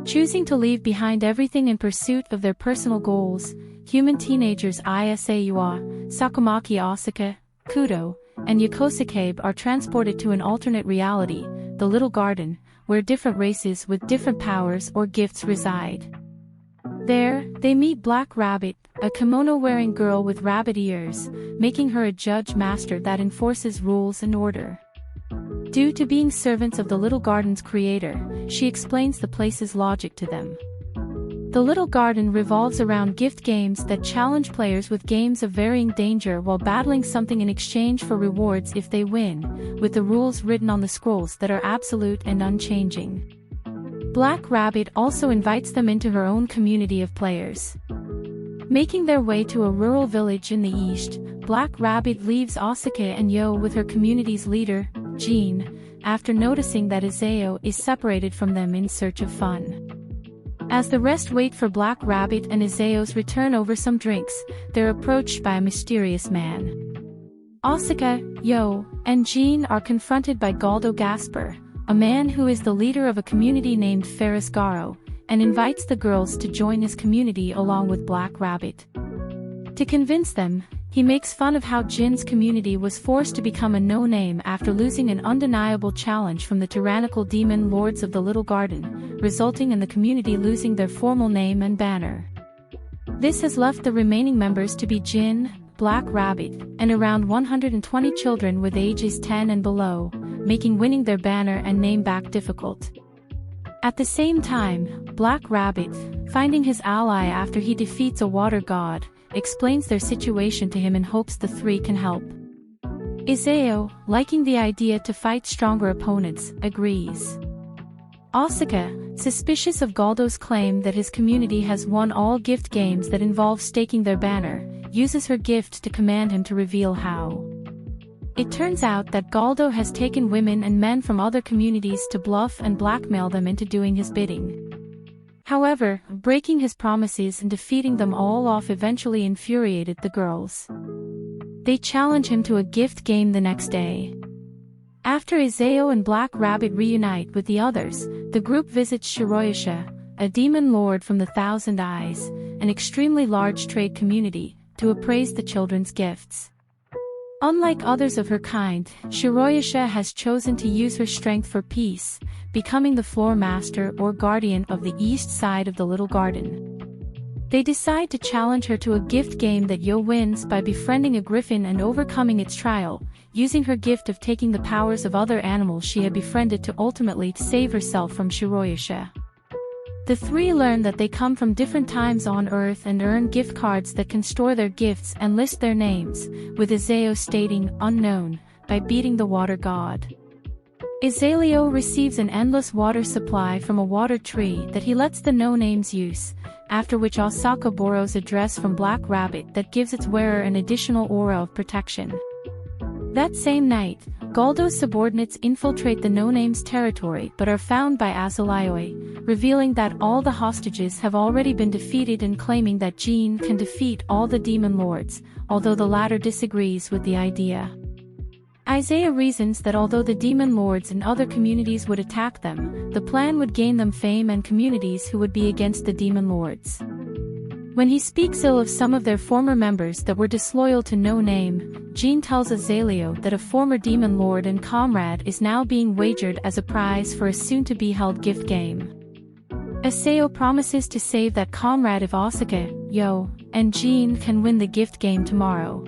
Choosing to leave behind everything in pursuit of their personal goals, human teenagers Isauwa, Sakamaki Asuka, Kudo, and Yokosukabe are transported to an alternate reality, the Little Garden, where different races with different powers or gifts reside. There, they meet Black Rabbit, a kimono-wearing girl with rabbit ears, making her a judge master that enforces rules and order. Due to being servants of the Little Garden's creator, she explains the place's logic to them. The Little Garden revolves around gift games that challenge players with games of varying danger while battling something in exchange for rewards if they win, with the rules written on the scrolls that are absolute and unchanging. Black Rabbit also invites them into her own community of players. Making their way to a rural village in the east, Black Rabbit leaves Asuka and Yo with her community's leader, Jean, after noticing that Isao is separated from them in search of fun. As the rest wait for Black Rabbit and Isao's return over some drinks, they're approached by a mysterious man. Asuka, Yo, and Jean are confronted by Galdo Gasper, a man who is the leader of a community named Ferris Garo, and invites the girls to join his community along with Black Rabbit. To convince them, he makes fun of how Jin's community was forced to become a no-name after losing an undeniable challenge from the tyrannical demon lords of the Little Garden, resulting in the community losing their formal name and banner. This has left the remaining members to be Jin, Black Rabbit, and around 120 children with ages 10 and below, making winning their banner and name back difficult. At the same time, Black Rabbit, finding his ally after he defeats a water god, explains their situation to him in hopes the three can help. Isao, liking the idea to fight stronger opponents, agrees. Asuka, suspicious of Galdo's claim that his community has won all gift games that involve staking their banner, uses her gift to command him to reveal how. It turns out that Galdo has taken women and men from other communities to bluff and blackmail them into doing his bidding. However, breaking his promises and defeating them all off eventually infuriated the girls. They challenge him to a gift game the next day. After Isao and Black Rabbit reunite with the others, the group visits Shiroyasha, a demon lord from the Thousand Eyes, an extremely large trade community, to appraise the children's gifts. Unlike others of her kind, Shiroyasha has chosen to use her strength for peace, becoming the floor master or guardian of the east side of the Little Garden. They decide to challenge her to a gift game that Yo wins by befriending a griffin and overcoming its trial, using her gift of taking the powers of other animals she had befriended to ultimately save herself from Shiroyasha. The three learn that they come from different times on Earth and earn gift cards that can store their gifts and list their names, with Isao stating "unknown" by beating the water god. Izaleo receives an endless water supply from a water tree that he lets the no-names use, after which Osaka borrows a dress from Black Rabbit that gives its wearer an additional aura of protection. That same night, Galdo's subordinates infiltrate the no-names territory but are found by Azulaoi, revealing that all the hostages have already been defeated and claiming that Jean can defeat all the demon lords, although the latter disagrees with the idea. Isaiah reasons that although the demon lords and other communities would attack them, the plan would gain them fame and communities who would be against the demon lords. When he speaks ill of some of their former members that were disloyal to No Name, Jean tells Azaleo that a former demon lord and comrade is now being wagered as a prize for a soon-to-be-held gift game. Aseo promises to save that comrade if Asuka, Yo, and Jean can win the gift game tomorrow.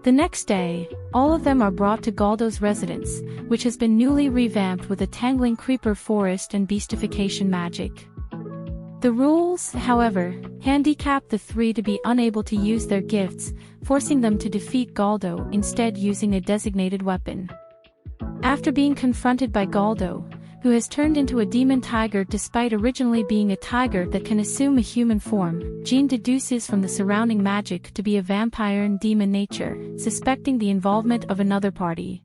The next day, all of them are brought to Galdo's residence, which has been newly revamped with a tangling creeper forest and beastification magic. The rules, however, handicap the three to be unable to use their gifts, forcing them to defeat Galdo instead using a designated weapon. After being confronted by Galdo, who has turned into a demon tiger despite originally being a tiger that can assume a human form, Jean deduces from the surrounding magic to be a vampire in demon nature, suspecting the involvement of another party.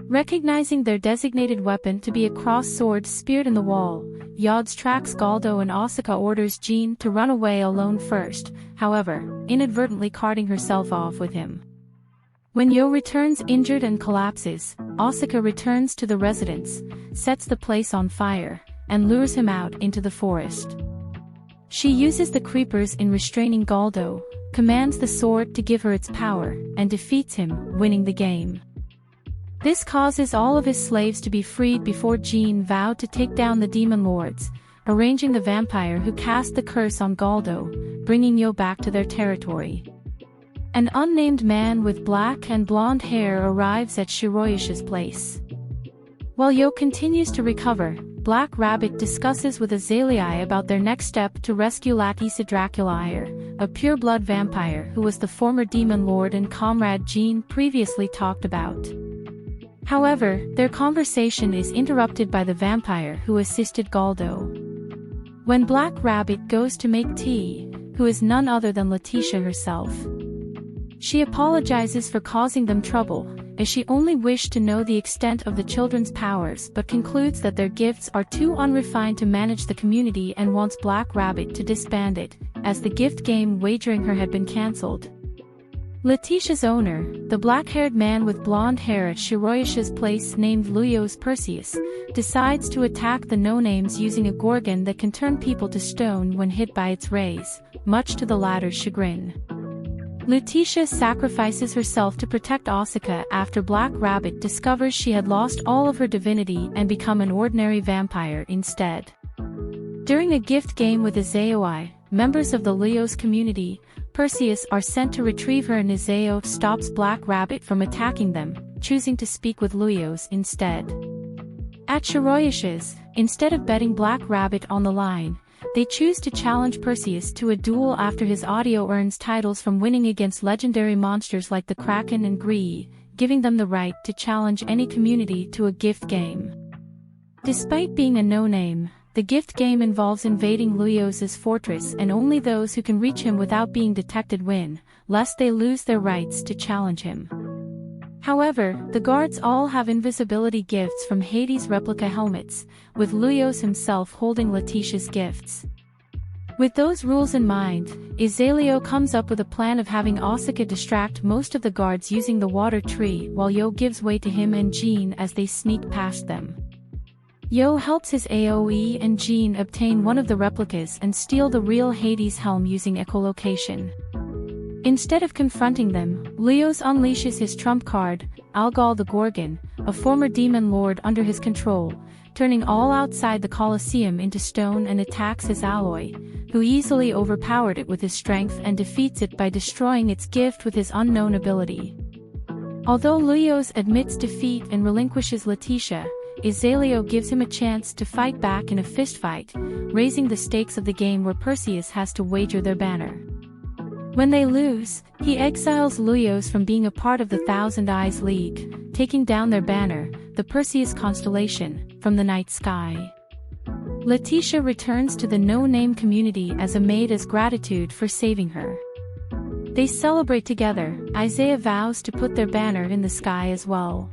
Recognizing their designated weapon to be a cross-sword speared in the wall, Yods tracks Galdo and Asuka orders Jean to run away alone first, however, inadvertently carting herself off with him. When Yo returns injured and collapses, Asuka returns to the residence, sets the place on fire, and lures him out into the forest. She uses the creepers in restraining Galdo, commands the sword to give her its power, and defeats him, winning the game. This causes all of his slaves to be freed before Jean vowed to take down the demon lords, arranging the vampire who cast the curse on Galdo, bringing Yo back to their territory. An unnamed man with black and blonde hair arrives at Shiroyashi's place. While Yo continues to recover, Black Rabbit discusses with Azalea about their next step to rescue Latisa Draculaire, a pure-blood vampire who was the former demon lord and comrade Jean previously talked about. However, their conversation is interrupted by the vampire who assisted Galdo. When Black Rabbit goes to make tea, who is none other than Letitia herself. She apologizes for causing them trouble, as she only wished to know the extent of the children's powers but concludes that their gifts are too unrefined to manage the community and wants Black Rabbit to disband it, as the gift game wagering her had been cancelled. Letitia's owner, the black-haired man with blonde hair at Shiroyashi's place named Luyos Perseus, decides to attack the no-names using a gorgon that can turn people to stone when hit by its rays, much to the latter's chagrin. Letitia sacrifices herself to protect Asuka after Black Rabbit discovers she had lost all of her divinity and become an ordinary vampire instead. During a gift game with Izayoi, members of the Luyos community, Perseus are sent to retrieve her and Izao stops Black Rabbit from attacking them, choosing to speak with Luyos instead. At Shiroyashi's, instead of betting Black Rabbit on the line, they choose to challenge Perseus to a duel after his audio earns titles from winning against legendary monsters like the Kraken and Gree, giving them the right to challenge any community to a gift game. Despite being a no-name, the gift game involves invading Luyos' fortress and only those who can reach him without being detected win, lest they lose their rights to challenge him. However, the guards all have invisibility gifts from Hades' replica helmets, with Luyos himself holding Letitia's gifts. With those rules in mind, Izaleo comes up with a plan of having Asuka distract most of the guards using the water tree while Yo gives way to him and Jean as they sneak past them. Yo helps his AoE and Jean obtain one of the replicas and steal the real Hades helm using echolocation. Instead of confronting them, Luyos unleashes his trump card, Algol the Gorgon, a former demon lord under his control, turning all outside the Colosseum into stone and attacks his alloy, who easily overpowered it with his strength and defeats it by destroying its gift with his unknown ability. Although Luyos admits defeat and relinquishes Letitia, Izaleo gives him a chance to fight back in a fistfight, raising the stakes of the game where Perseus has to wager their banner. When they lose, he exiles Luyos from being a part of the Thousand Eyes League, taking down their banner, the Perseus constellation, from the night sky. Letitia returns to the no-name community as a maid as gratitude for saving her. They celebrate together. Isaiah vows to put their banner in the sky as well.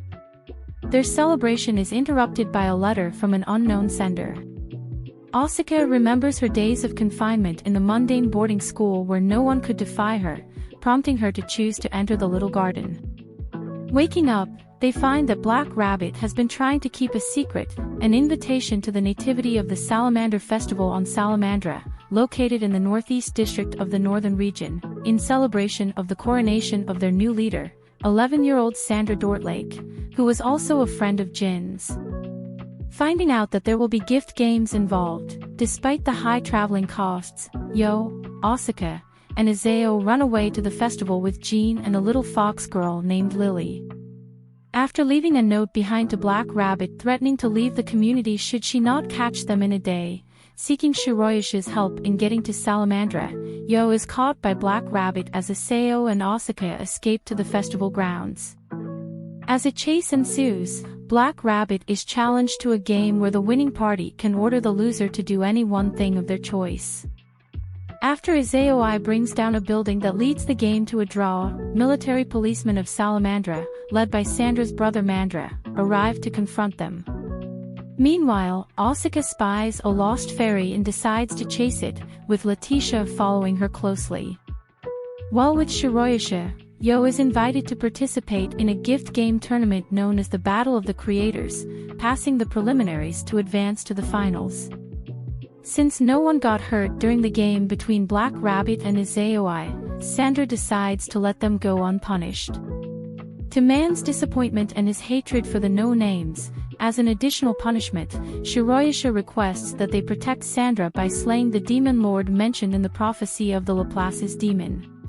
Their celebration is interrupted by a letter from an unknown sender. Asuka remembers her days of confinement in the mundane boarding school where no one could defy her, prompting her to choose to enter the little garden. Waking up, they find that Black Rabbit has been trying to keep a secret, an invitation to the nativity of the Salamander Festival on Salamandra, located in the northeast district of the northern region, in celebration of the coronation of their new leader, 11-year-old Sandra Dortlake, who was also a friend of Jin's. Finding out that there will be gift games involved, despite the high traveling costs, Yo, Asuka, and Izao run away to the festival with Jean and a little fox girl named Lily. After leaving a note behind to Black Rabbit threatening to leave the community should she not catch them in a day, seeking Shiroyashi's help in getting to Salamandra, Yo is caught by Black Rabbit as Isao and Asuka escape to the festival grounds. As a chase ensues, Black Rabbit is challenged to a game where the winning party can order the loser to do any one thing of their choice. After Izao brings down a building that leads the game to a draw, military policemen of Salamandra, led by Sandra's brother Mandra, arrive to confront them. Meanwhile, Asuka spies a lost fairy and decides to chase it, with Letitia following her closely. While with Shiroyashi, Yo is invited to participate in a gift game tournament known as the Battle of the Creators, passing the preliminaries to advance to the finals. Since no one got hurt during the game between Black Rabbit and Izayoi, Sandra decides to let them go unpunished. To Man's disappointment and his hatred for the no-names, as an additional punishment, Shiroyasha requests that they protect Sandra by slaying the demon lord mentioned in the prophecy of the Laplace's demon.